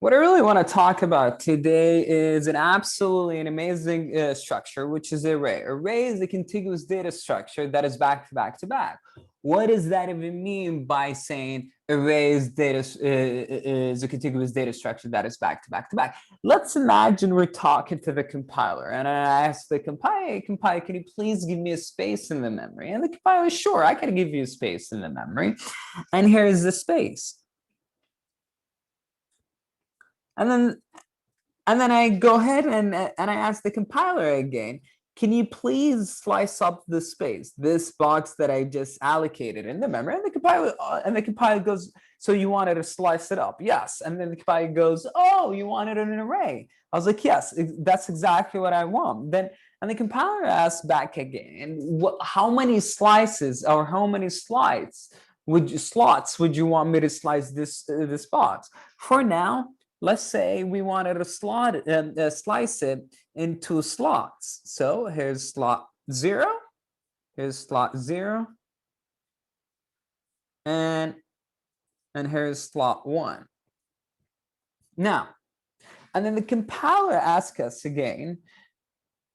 What I really want to talk about today is an absolutely an amazing structure, which is array. Array is a contiguous data structure that is back to back to back. What does that even mean by saying array is a contiguous data structure that is back to back to back? Let's imagine we're talking to the compiler, and I ask the compiler, hey, compiler, can you please give me a space in the memory? And the compiler, sure, I can give you a space in the memory. And here's the space. And then I go ahead and I ask the compiler again, can you please slice up the space, this box that I just allocated in the memory? And the compiler goes, so you wanted to slice it up? Yes. And then the compiler goes, oh, you wanted an array. I was like, yes, that's exactly what I want. And the compiler asks back again, how many slices or how many slots would you want me to slice this box? For now, let's say we wanted to slice it into slots. So here's slot 0, here's slot 0, and here's slot 1. Now, and then the compiler asks us again,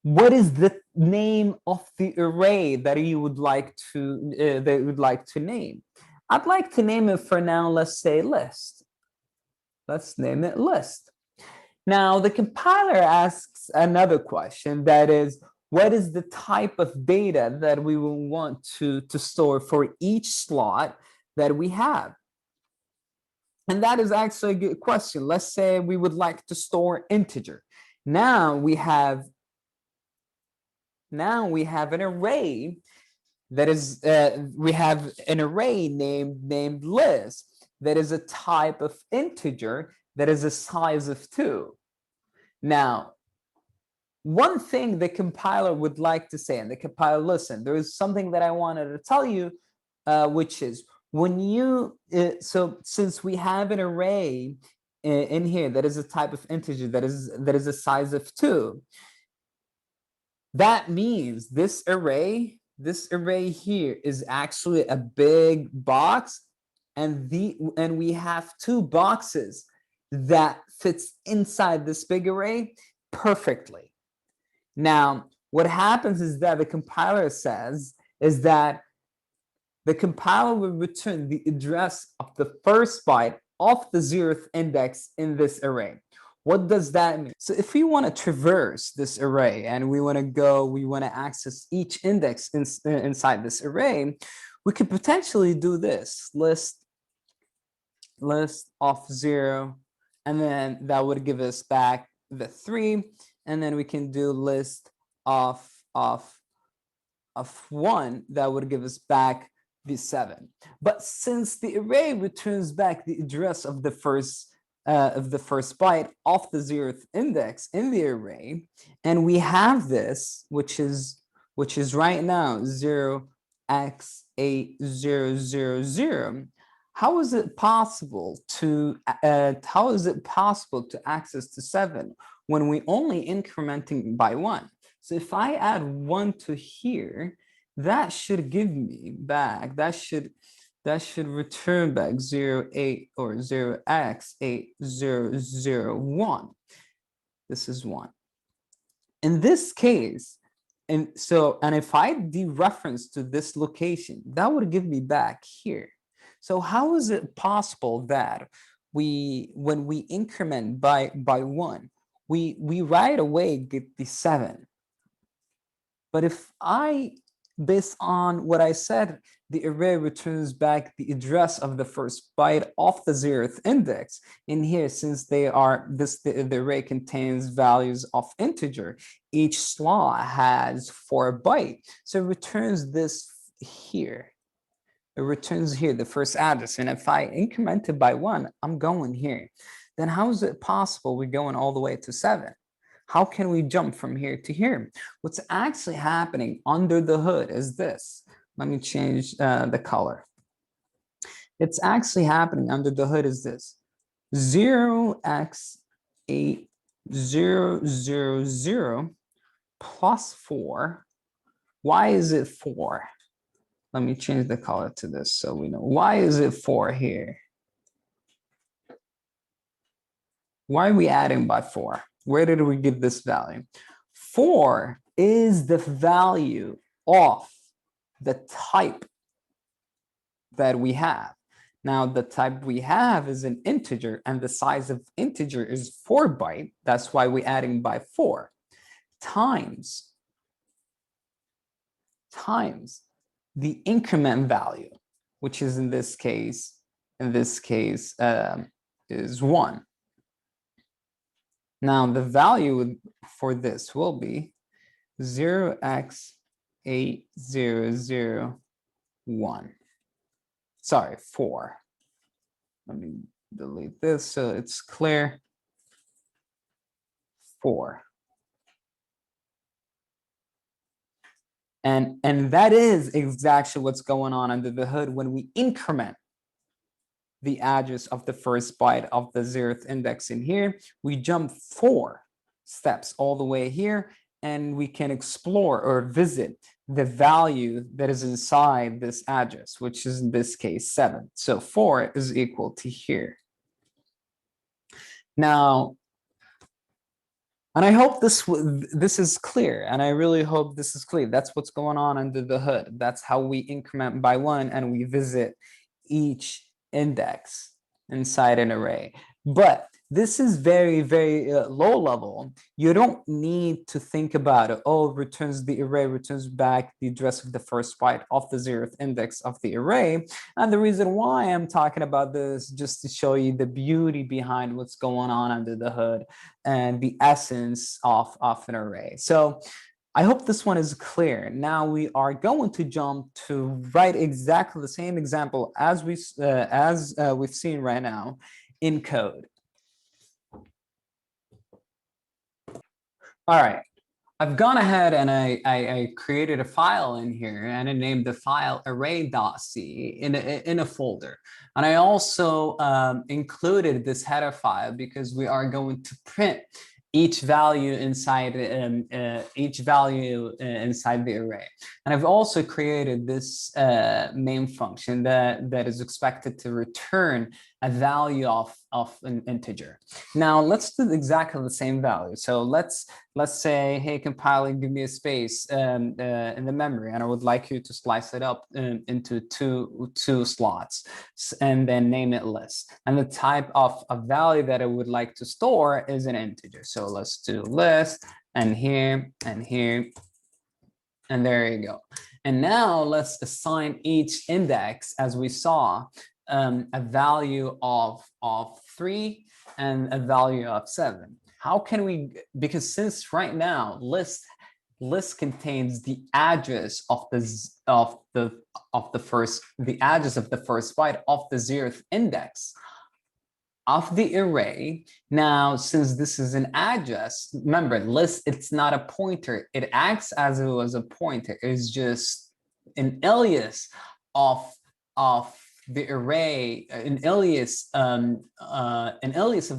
what is the name of the array that you would like to name? I'd like to name it for now, let's say list. Let's name it list. Now, the compiler asks another question, that is, what is the type of data that we will want to store for each slot that we have? And that is actually a good question. Let's say we would like to store integer. Now we have an array that is we have an array named list that is a type of integer that is a size of 2. Now, one thing the compiler would like to say, and the compiler, listen, there is something that I wanted to tell you, which is when you, so since we have an array in here that is a type of integer that is a size of 2, that means this array here is actually a big box, and we have 2 boxes that fits inside this big array perfectly. Now, what happens is that the compiler says is that the compiler will return the address of the first byte of the 0th index in this array. What does that mean? So if we want to traverse this array and we want to access each index inside this array, we could potentially do this list of 0, and then that would give us back the 3, and then we can do list of 1 that would give us back the 7. But since the array returns back the address of the first byte of the 0th index in the array, and we have this, which is right now 0x8000, how is it possible to access to 7 when we only incrementing by 1? So if I add 1 to here, that should give me back, that should return back 08 or 0x8001. This is 1. In this case, and if I dereference to this location, that would give me back here. So how is it possible that when we increment by 1, we right away get the 7? But if based on what I said, the array returns back the address of the first byte of the 0th index. In here, since the array contains values of integer, each slot has 4 bytes. So it returns this here. It returns here the first address. And if I increment it by 1, I'm going here. Then how is it possible we're going all the way to 7? How can we jump from here to here? What's actually happening under the hood is this. Let me change the color. It's actually happening under the hood is this. 0x8000 plus 4. Why is it 4? Let me change the color to this so we know. Why is it 4 here? Why are we adding by 4? Where did we get this value? 4 is the value of the type that we have. Now, the type we have is an integer, and the size of integer is 4 byte. That's why we're adding by 4 times the increment value, which is in this case is 1. Now, the value for this will be 0x8001. Sorry, 4. Let me delete this so it's clear. 4. And that is exactly what's going on under the hood when we increment the address of the first byte of the 0th index in here. We jump 4 steps all the way here, and we can explore or visit the value that is inside this address, which is in this case 7. So 4 is equal to here. Now, and I hope this is clear, and I really hope this is clear. That's what's going on under the hood. That's how we increment by 1, and we visit each index inside an array. But this is very, very low level. You don't need to think about it. Oh, returns the array, returns back the address of the first byte of the 0th index of the array. And the reason why I'm talking about this, just to show you the beauty behind what's going on under the hood and the essence of an array. So I hope this one is clear. Now we are going to jump to write exactly the same example as we've seen right now in code. All right, I've gone ahead and I created a file in here, and I named the file array.c in a folder. And I also included this header file because we are going to print each value inside inside the array. And I've also created this main function that is expected to return a value of an integer. Now let's do exactly the same value. So let's say, hey, compiler, give me a space in the memory, and I would like you to slice it up into two slots, and then name it list. And the type of a value that I would like to store is an integer. So let's do list, and here, and here, and there you go. And now let's assign each index, as we saw, a value of 3 and a value of 7. How can we, because since right now list contains the address of the first byte of the 0th index of the array. Now, since this is an address, remember, list, it's not a pointer. It acts as if it was a pointer. It's just an alias of the array, an alias of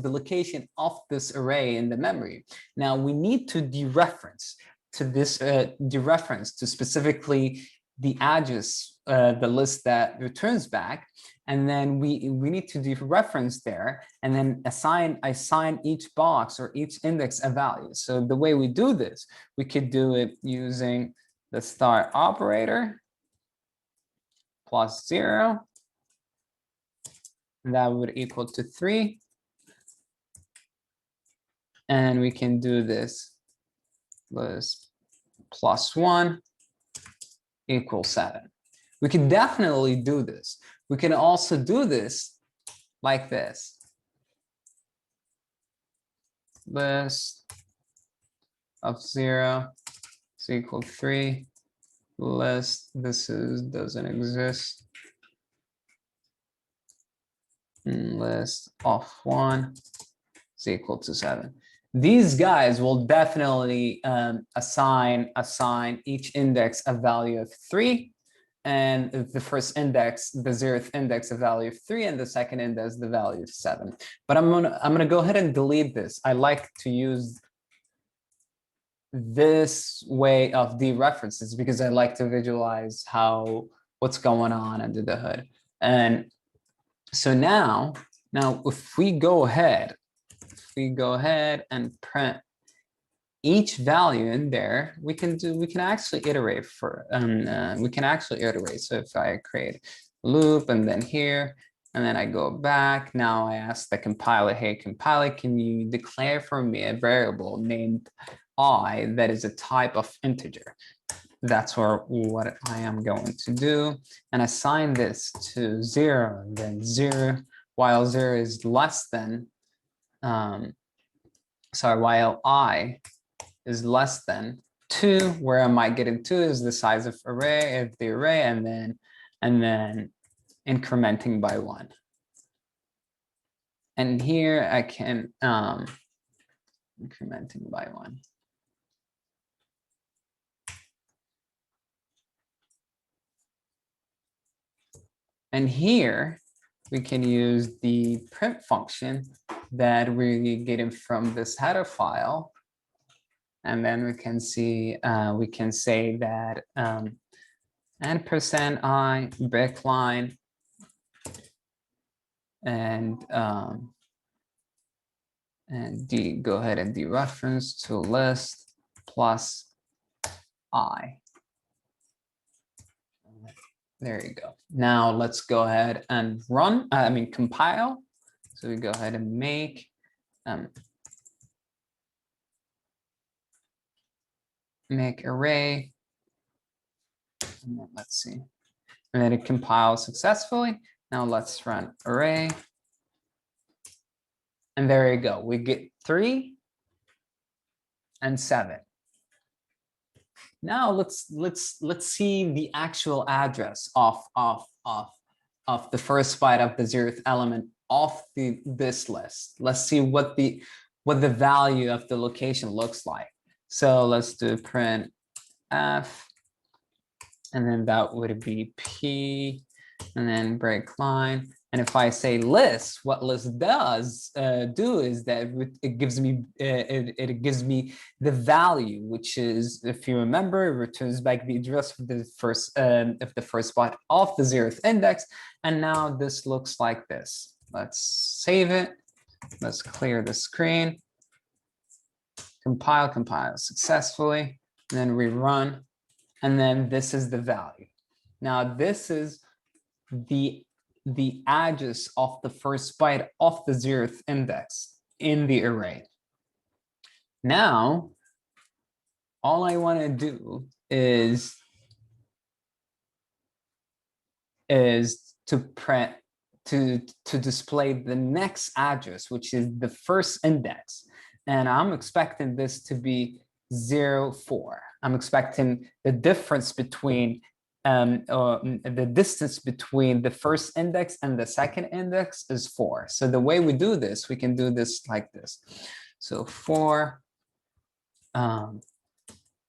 the location of this array in the memory. Now we need to dereference to this, dereference to specifically the address, the list that returns back. And then we need to dereference there, and then assign each box or each index a value. So the way we do this, we could do it using the star operator plus 0. That would equal to 3. And we can do this list plus 1 equals 7. We can definitely do this. We can also do this like this. List of 0 is equal to 3. List, doesn't exist. List of 1 is equal to 7. These guys will definitely assign each index a value of 3, and the first index, the 0th index, a value of 3, and the second index, the value of 7. But I'm gonna go ahead and delete this. I like to use this way of dereferences because I like to visualize what's going on under the hood. And so now if we go ahead we go ahead and print each value in there, we can actually iterate for, we can actually iterate. So if I create a loop and then here, and then I go back, now I ask the compiler, hey, compiler, can you declare for me a variable named I that is a type of integer? That's what I am going to do, and assign this to 0, and then 0, while 0 is less than, while I is less than 2, where am I getting 2 is the size of the array, and then incrementing by 1. And here I can incrementing by 1. And here we can use the print function that we're getting from this header file. And then we can see, we can say that %i break line and go ahead and dereference to list plus I. There you go. Now let's go ahead and run, compile. So we go ahead and make array. And then let's see. And then it compiles successfully. Now let's run array. And there you go. We get 3 and 7. Now let's see the actual address of the first byte of the 0th element of this list. Let's see what the value of the location looks like. So let's do print f, and then that would be p, and then break line. And if I say list, what list does do is that it gives me the value, which is, if you remember, it returns back the address of the first byte of the 0th index. And now this looks like this. Let's save it. Let's clear the screen. Compile successfully. And then rerun. And then this is the value. Now this is the address of the first byte of the 0th index in the array. Now, all I want to do is to print to display the next address, which is the first index. And I'm expecting this to be 0, 4. I'm expecting the difference between the distance between the first index and the second index is 4. So the way we do this, we can do this like this. So 4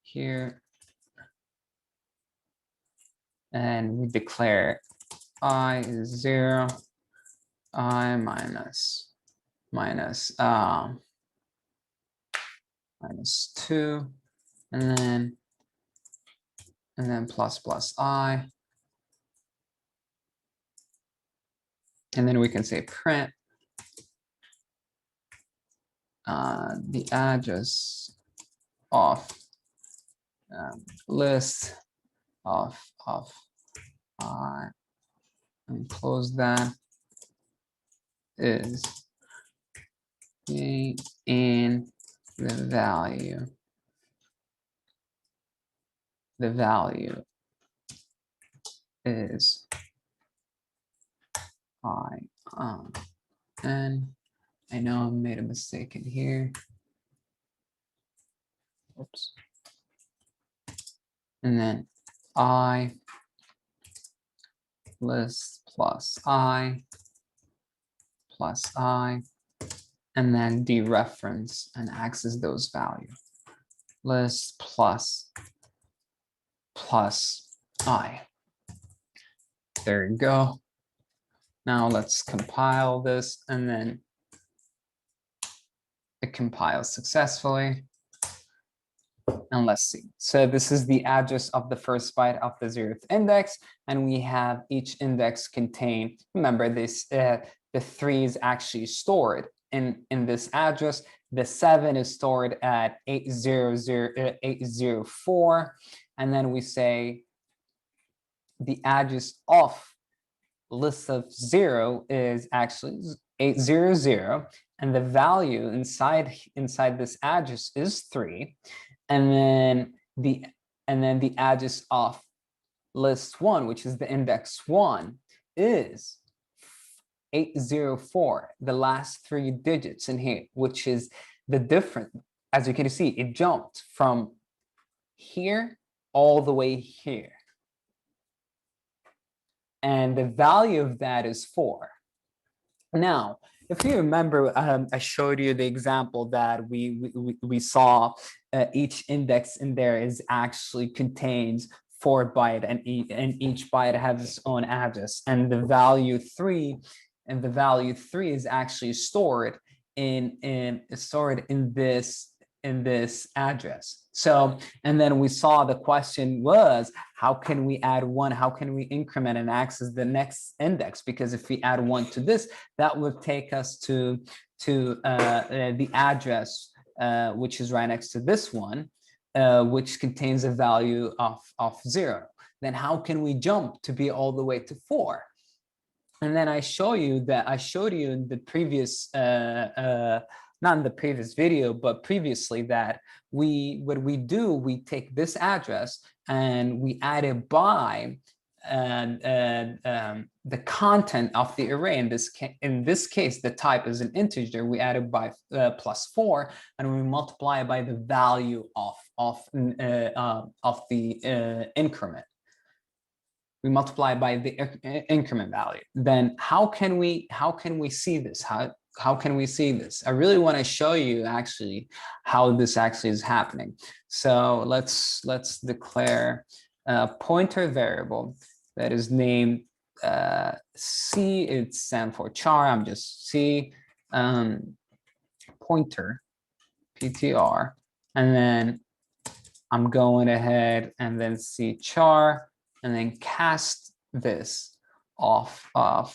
here, and we declare I is 0, I minus 2, and then plus I. And then we can say print the address of list of I, and close that, is in the value. The value is I. And I know I made a mistake in here. Oops. And then I list plus I, and then dereference and access those values. List plus I. There you go. Now let's compile this, and then it compiles successfully. And let's see. So this is the address of the first byte of the 0th index, and we have each index contain, remember this, the 3 is actually stored in this address. The 7 is stored at 804, and then we say the address of list of 0 is actually 800, and the value inside this address is 3, and then the address of list 1, which is the index 1, is 804, the last 3 digits in here, which is the difference. As you can see, it jumped from here all the way here, and the value of that is 4. Now, if you remember, I showed you the example that we saw. Each index in there is actually contains 4 bytes, and each byte has its own address, and the value 3 is actually stored in this address. So, and then we saw the question was, how can we add 1? How can we increment and access the next index? Because if we add 1 to this, that would take us to the address which is right next to this one, which contains a value of 0. Then how can we jump to be all the way to 4? And then I showed you in the previous, not in the previous video, but previously, that we take this address and we add it by the content of the array. In this case, the type is an integer. We add it by +4, and we multiply it by the value of the increment. We multiply by the increment value. Then how can we see this? How can we see this? I really want to show you actually how this actually is happening. So let's declare a pointer variable that is named C. It stands for char. I'm just C pointer PTR, and then I'm going ahead and then C char, and then cast this off of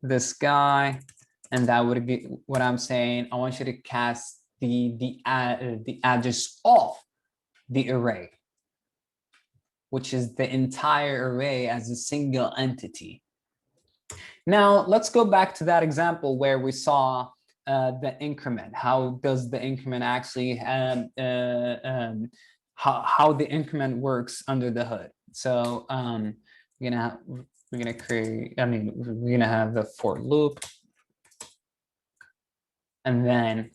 this guy, and that would be what I'm saying. I want you to cast the address of the array, which is the entire array as a single entity. Now let's go back to that example where we saw the increment. How does the increment actually how the increment works under the hood? So we're gonna have the for loop, and then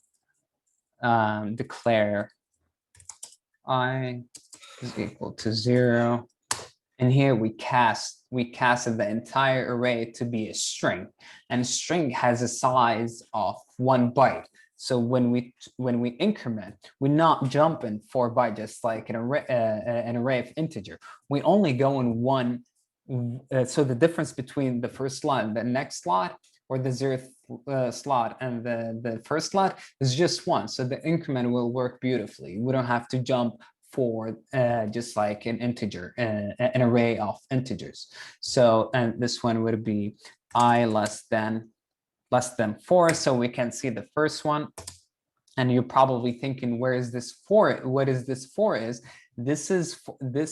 declare I is equal to 0, and here we casted the entire array to be a string, and a string has a size of 1 byte. So when we increment, we're not jumping 4 bytes just like an array of integer. We only go in one. So the difference between the first slot and the next slot, or the 0th slot and the first slot, is just 1. So the increment will work beautifully. We don't have to jump for just like an integer, an array of integers. So, and this one would be I less than 4. So we can see the first one, and you're probably thinking, where is this 4? What is this 4 is? This is the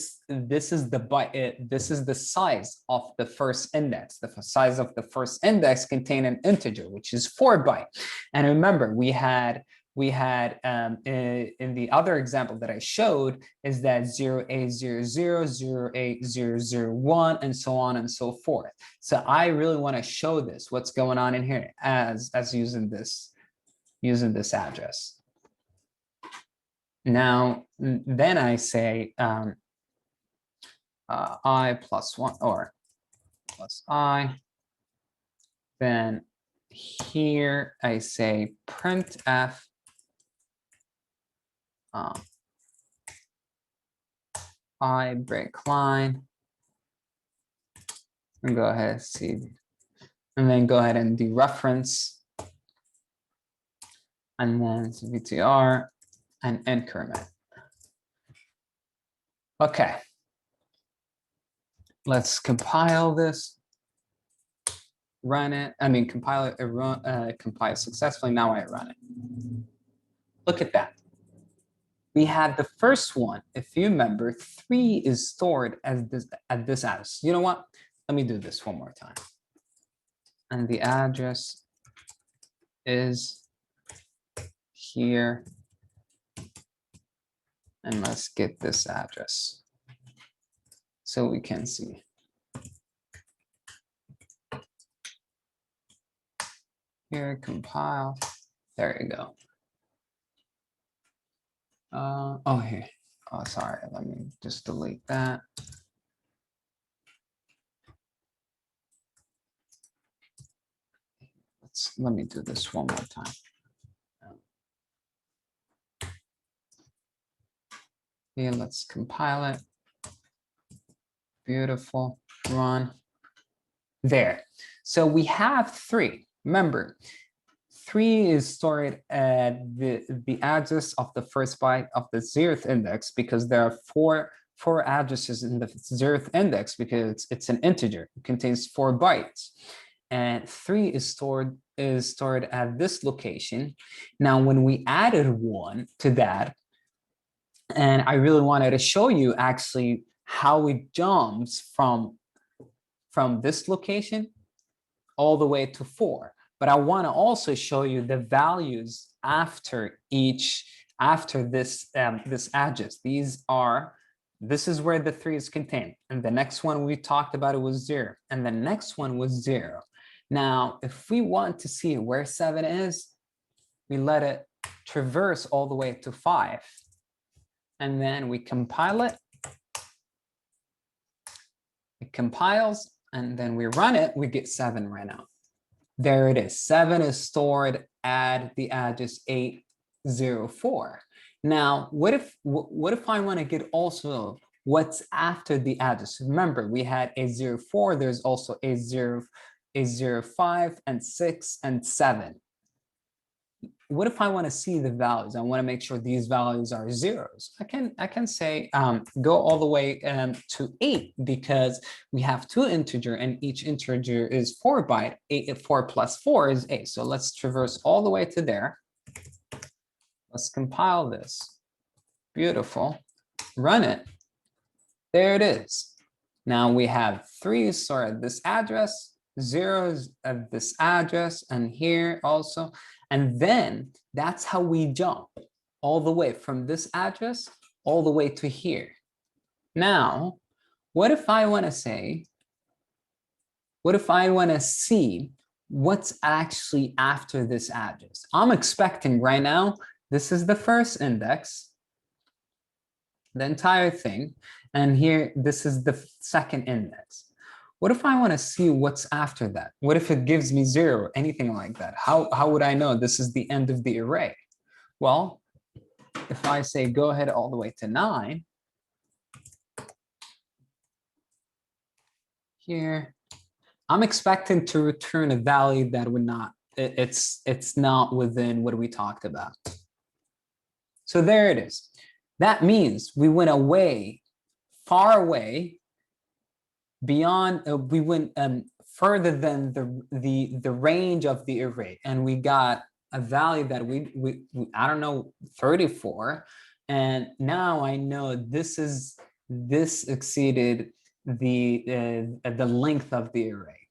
size of the first index. The size of the first index contain an integer, which is 4 byte. And remember, we had in the other example that I showed is that 0800, 08001, and so on and so forth. So I really want to show this, what's going on in here as using this address. Now, then I say I plus 1 or plus I. Then here I say printf I break line, and go ahead and see, and then go ahead and dereference, and then VTR and increment. Okay, let's compile this. run it. I mean, compile it, compile successfully. Now I run it. Look at that. We had the first one. If you remember, 3 is stored as this at this address. You know what? Let me do this one more time. And the address is here. And let's get this address so we can see. Here, compile. There you go. Oh, here. Oh, sorry. Let me just delete that. Let me do this one more time. Here, let's compile it. Beautiful. Run. There. So we have 3. Remember, 3 is stored at the address of the first byte of the 0th index, because there are four addresses in the 0th index, because it's an integer. It contains 4 bytes. And 3 is stored at this location. Now, when we added 1 to that, and I really wanted to show you actually how it jumps from this location all the way to 4. But I want to also show you the values after this address. This is where the 3 is contained. And the next one we talked about, it was 0. And the next one was 0. Now, if we want to see where 7 is, we let it traverse all the way to 5. And then we compile it. It compiles, and then we run it, we get 7 right now. There it is. 7 is stored at the address 804. Now, what if I want to get also what's after the address? Remember, we had 804. There's also 805 and 6 and 7. What if I want to see the values? I want to make sure these values are zeros. I can say go all the way to 8, because we have 2 integers and each integer is 4 byte. 4 plus 4 is 8. So let's traverse all the way to there. Let's compile this. Beautiful. Run it. There it is. Now we have 3 stored at this address, 0s at this address, and here also. And then that's how we jump all the way from this address all the way to here. Now, what if I want to see what's actually after this address? I'm expecting right now, this is the first index, the entire thing. And here, this is the second index. What if I want to see what's after that? What if it gives me 0, anything like that? How would I know this is the end of the array? Well, if I say go ahead all the way to 9, here, I'm expecting to return a value that would not, it's not within what we talked about. So there it is. That means we went away, far away, beyond, we went further than the range of the array, and we got a value that we I don't know, 34, and now I know this exceeded the length of the array.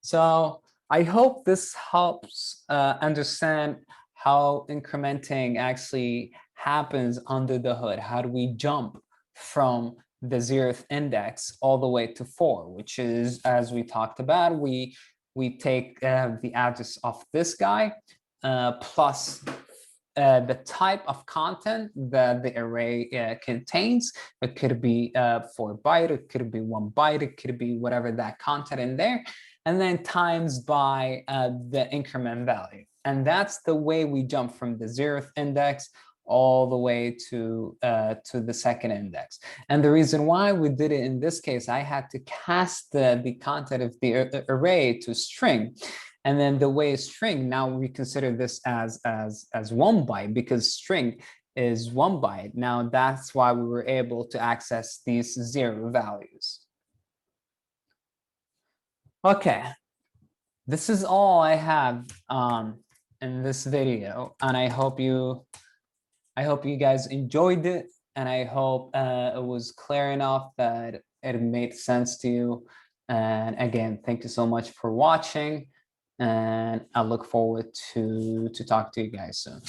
So I hope this helps understand how incrementing actually happens under the hood. How do we jump from the 0th index all the way to 4, which is, as we talked about, we take the address of this guy plus the type of content that the array contains. It could be 4 byte, it could be 1 byte, it could be whatever that content in there, and then times by the increment value. And that's the way we jump from the 0th index all the way to the second index. And the reason why we did it in this case, I had to cast the content of the array to string. And then the way string, now we consider this as 1 byte, because string is 1 byte. Now that's why we were able to access these 0 values. Okay, this is all I have in this video, and I hope you guys enjoyed it, and I hope it was clear enough that it made sense to you. And again, thank you so much for watching, and I look forward to talk to you guys soon.